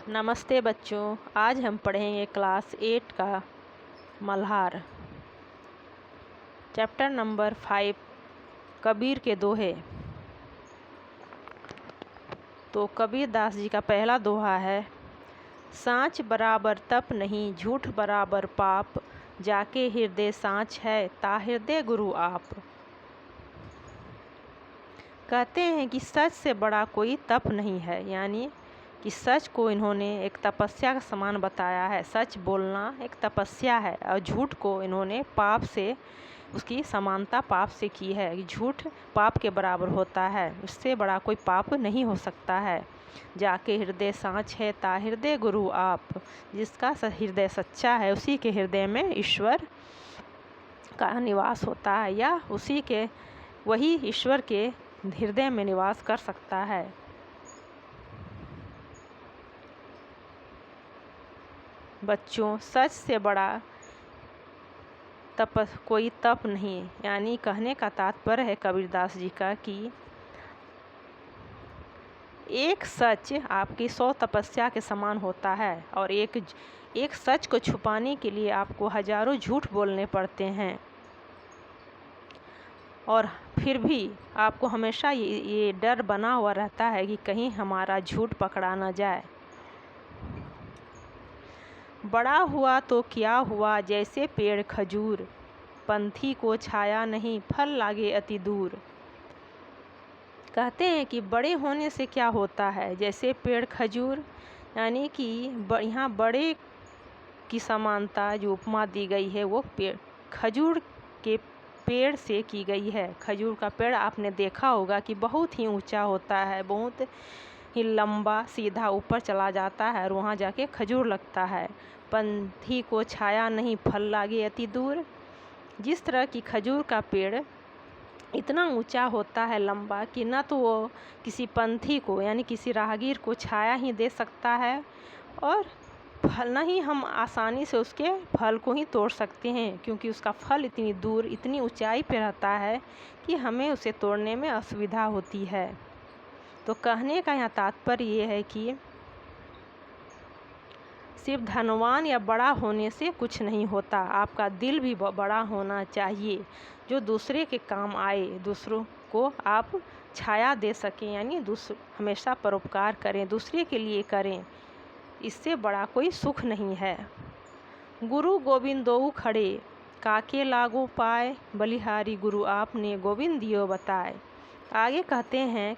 नमस्ते बच्चों, आज हम पढ़ेंगे क्लास 8 का मल्हार चैप्टर नंबर 5 कबीर के दोहे। तो कबीर दास जी का पहला दोहा है, सांच बराबर तप नहीं, झूठ बराबर पाप, जाके हृदय सांच है, ता हृदय गुरु आप। कहते हैं कि सच से बड़ा कोई तप नहीं है, यानी कि सच को इन्होंने एक तपस्या का समान बताया है। सच बोलना एक तपस्या है और झूठ को इन्होंने पाप से, उसकी समानता पाप से की है कि झूठ पाप के बराबर होता है, इससे बड़ा कोई पाप नहीं हो सकता है। जाके हृदय सांच है, ता हृदय गुरु आप। जिसका हृदय सच्चा है उसी के हृदय में ईश्वर का निवास होता है, या उसी के वही ईश्वर के हृदय में निवास कर सकता है। बच्चों, सच से बड़ा कोई तप नहीं, यानी कहने का तात्पर्य है कबीरदास जी का कि एक सच आपकी 100 तपस्या के समान होता है और एक सच को छुपाने के लिए आपको हजारों झूठ बोलने पड़ते हैं, और फिर भी आपको हमेशा ये डर बना हुआ रहता है कि कहीं हमारा झूठ पकड़ा न जाए। बड़ा हुआ तो क्या हुआ जैसे पेड़ खजूर, पंथी को छाया नहीं, फल लागे अति दूर। कहते हैं कि बड़े होने से क्या होता है, जैसे पेड़ खजूर, यानी कि यहाँ बड़े की समानता जो उपमा दी गई है वो खजूर के पेड़ से की गई है। खजूर का पेड़ आपने देखा होगा कि बहुत ही ऊंचा होता है, बहुत ही लंबा सीधा ऊपर चला जाता है और वहाँ जाके खजूर लगता है। पंथी को छाया नहीं, फल लागे अति दूर। जिस तरह की खजूर का पेड़ इतना ऊंचा होता है, लंबा, कि न तो वो किसी पंथी को यानी किसी राहगीर को छाया ही दे सकता है, और फल न ही हम आसानी से उसके फल को ही तोड़ सकते हैं, क्योंकि उसका फल इतनी दूर इतनी ऊंचाई पे रहता है कि हमें उसे तोड़ने में असुविधा होती है। तो कहने का यहाँ तात्पर्य ये है कि सिर्फ धनवान या बड़ा होने से कुछ नहीं होता, आपका दिल भी बड़ा होना चाहिए जो दूसरे के काम आए, दूसरों को आप छाया दे सकें, यानी हमेशा परोपकार करें, दूसरे के लिए करें, इससे बड़ा कोई सुख नहीं है। गुरु गोविंद दोऊ खड़े, काके लागो पाए, बलिहारी गुरु आपने गोविंद दियो बताए। आगे कहते हैं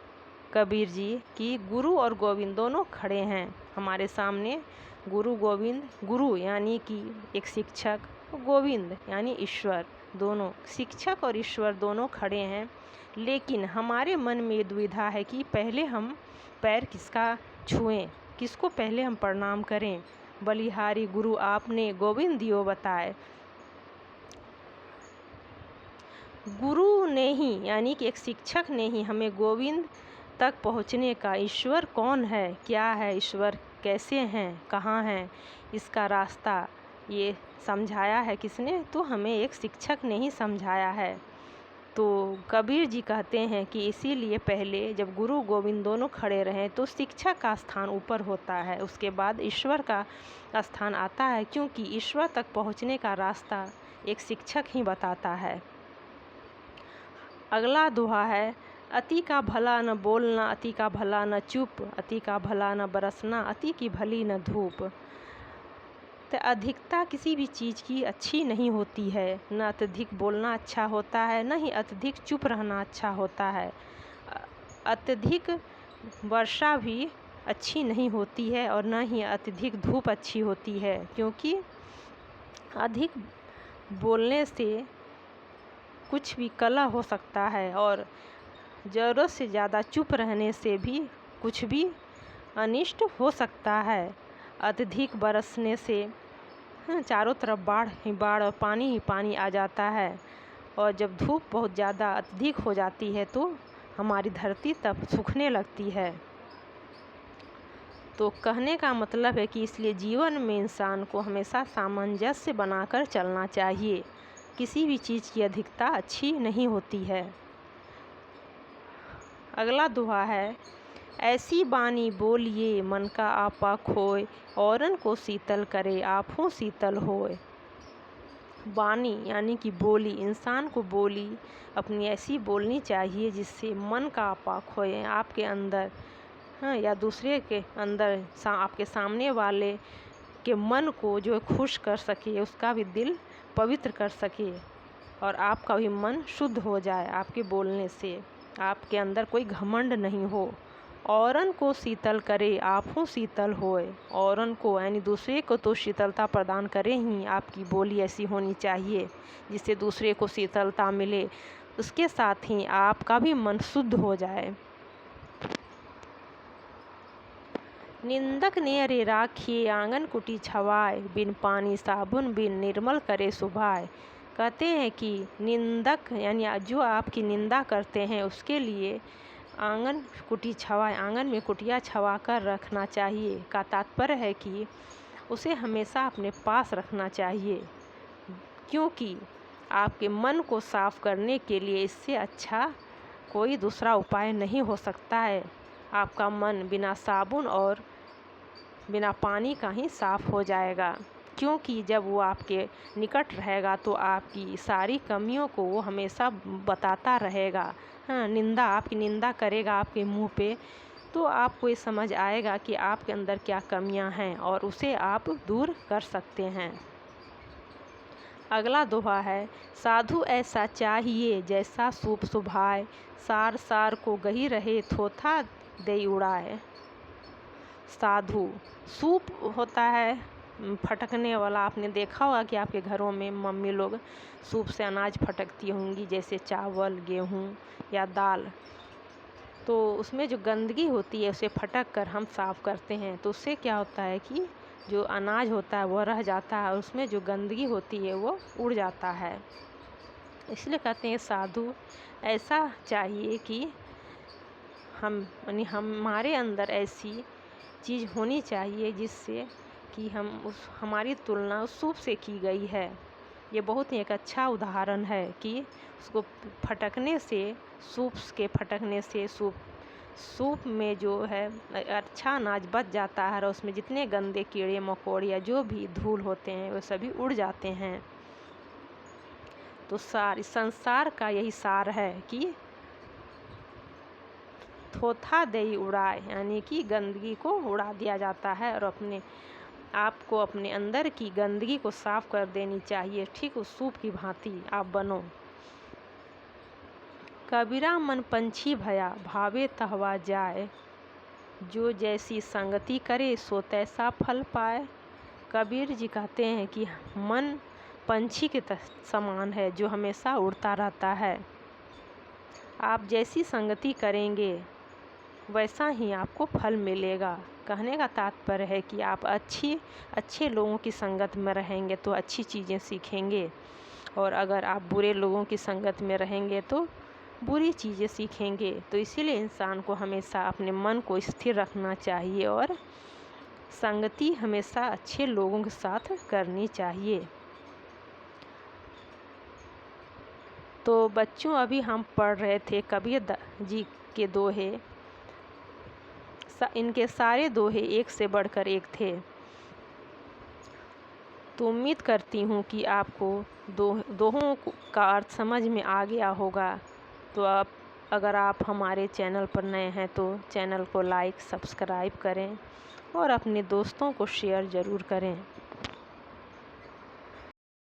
कबीर जी कि गुरु और गोविंद दोनों खड़े हैं हमारे सामने। गुरु गोविंद, गुरु यानी कि एक शिक्षक, गोविंद यानी ईश्वर, दोनों शिक्षक और ईश्वर दोनों खड़े हैं। लेकिन हमारे मन में दुविधा है कि पहले हम पैर किसका छुएं, किसको पहले हम प्रणाम करें। बलिहारी गुरु आपने गोविंद दियो बताए। गुरु ने ही यानी कि एक शिक्षक ने ही हमें गोविंद तक पहुँचने का, ईश्वर कौन है, क्या है ईश्वर, कैसे हैं, कहाँ हैं, इसका रास्ता ये समझाया है किसने, तो हमें एक शिक्षक ने ही समझाया है। तो कबीर जी कहते हैं कि इसीलिए पहले जब गुरु गोविंद दोनों खड़े रहें तो शिक्षक का स्थान ऊपर होता है, उसके बाद ईश्वर का स्थान आता है, क्योंकि ईश्वर तक पहुँचने का रास्ता एक शिक्षक ही बताता है। अगला दोहा है, अति का भला न बोलना, अति का भला न चुप, अति का भला न बरसना, अति की भली न धूप। तो अधिकता किसी भी चीज़ की अच्छी नहीं होती है, न अत्यधिक बोलना अच्छा होता है, न ही अत्यधिक चुप रहना अच्छा होता है। अत्यधिक वर्षा भी अच्छी नहीं होती है और न ही अत्यधिक धूप अच्छी होती है, क्योंकि अधिक बोलने से कुछ भी कलह हो सकता है और ज़रूरत से ज़्यादा चुप रहने से भी कुछ भी अनिष्ट हो सकता है। अत्यधिक बरसने से चारों तरफ बाढ़ ही बाढ़ और पानी ही पानी आ जाता है, और जब धूप बहुत ज़्यादा अत्यधिक हो जाती है तो हमारी धरती तब सूखने लगती है। तो कहने का मतलब है कि इसलिए जीवन में इंसान को हमेशा सामंजस्य बनाकर चलना चाहिए, किसी भी चीज़ की अधिकता अच्छी नहीं होती है। अगला दोहा है, ऐसी बानी बोलिए मन का आपा खोए, औरन को शीतल करे आँखों शीतल होए। बानी यानी कि बोली, इंसान को बोली अपनी ऐसी बोलनी चाहिए जिससे मन का आपा खोए, आपके अंदर या दूसरे के अंदर आपके सामने वाले के मन को जो है खुश कर सके, उसका भी दिल पवित्र कर सके और आपका भी मन शुद्ध हो जाए आपके बोलने से, आपके अंदर कोई घमंड नहीं हो। औरन को शीतल करे आँखों शीतल होए, औरन को यानी दूसरे को तो शीतलता प्रदान करे ही, आपकी बोली ऐसी होनी चाहिए जिससे दूसरे को शीतलता मिले, उसके साथ ही आपका भी मन शुद्ध हो जाए। निंदक ने अरे राखिए आंगन कुटी छवाए, बिन पानी साबुन बिन निर्मल करे सुभाए। कहते हैं कि निंदक यानी जो आपकी निंदा करते हैं उसके लिए आंगन कुटी छवाए, आंगन में कुटिया छवा कर रखना चाहिए का तात्पर्य है कि उसे हमेशा अपने पास रखना चाहिए, क्योंकि आपके मन को साफ करने के लिए इससे अच्छा कोई दूसरा उपाय नहीं हो सकता है। आपका मन बिना साबुन और बिना पानी का ही साफ हो जाएगा, क्योंकि जब वो आपके निकट रहेगा तो आपकी सारी कमियों को वो हमेशा बताता रहेगा। निंदा, आपकी निंदा करेगा आपके मुंह पे, तो आपको ये समझ आएगा कि आपके अंदर क्या कमियां हैं और उसे आप दूर कर सकते हैं। अगला दोहा है, साधु ऐसा चाहिए जैसा सूप सुभाए, सार सार को गही रहे थोथा दे उड़ाए। साधु, सूप होता है फटकने वाला, आपने देखा होगा कि आपके घरों में मम्मी लोग सूप से अनाज फटकती होंगी, जैसे चावल, गेहूँ या दाल। तो उसमें जो गंदगी होती है उसे फटक कर हम साफ़ करते हैं, तो उससे क्या होता है कि जो अनाज होता है वो रह जाता है और उसमें जो गंदगी होती है वो उड़ जाता है। इसलिए कहते हैं साधु ऐसा चाहिए कि हमारे अंदर ऐसी चीज़ होनी चाहिए जिससे कि हमारी तुलना उस सूप से की गई है। ये बहुत ही एक अच्छा उदाहरण है कि उसको फटकने से, सूप के फटकने से सूप में जो है अच्छा अनाज बच जाता है और उसमें जितने गंदे कीड़े मकोड़े या जो भी धूल होते हैं वो सभी उड़ जाते हैं। तो संसार का यही सार है कि थोथा दई उड़ाए, यानी कि गंदगी को उड़ा दिया जाता है और आपको अपने अंदर की गंदगी को साफ कर देनी चाहिए। ठीक उस सूप की भांति आप बनो। कबीरा मन पंछी भया भावे तहवा जाए, जो जैसी संगति करे सो तैसा फल पाए। कबीर जी कहते हैं कि मन पंछी के समान है जो हमेशा उड़ता रहता है। आप जैसी संगति करेंगे वैसा ही आपको फल मिलेगा। कहने का तात्पर्य है कि आप अच्छे लोगों की संगत में रहेंगे तो अच्छी चीज़ें सीखेंगे, और अगर आप बुरे लोगों की संगत में रहेंगे तो बुरी चीज़ें सीखेंगे। तो इसीलिए इंसान को हमेशा अपने मन को स्थिर रखना चाहिए और संगति हमेशा अच्छे लोगों के साथ करनी चाहिए। तो बच्चों, अभी हम पढ़ रहे थे कबीर जी के दोहे। इनके सारे दोहे एक से बढ़कर एक थे। तो उम्मीद करती हूँ कि आपको दोहों का अर्थ समझ में आ गया होगा। तो अगर आप हमारे चैनल पर नए हैं तो चैनल को लाइक, सब्सक्राइब करें और अपने दोस्तों को शेयर ज़रूर करें।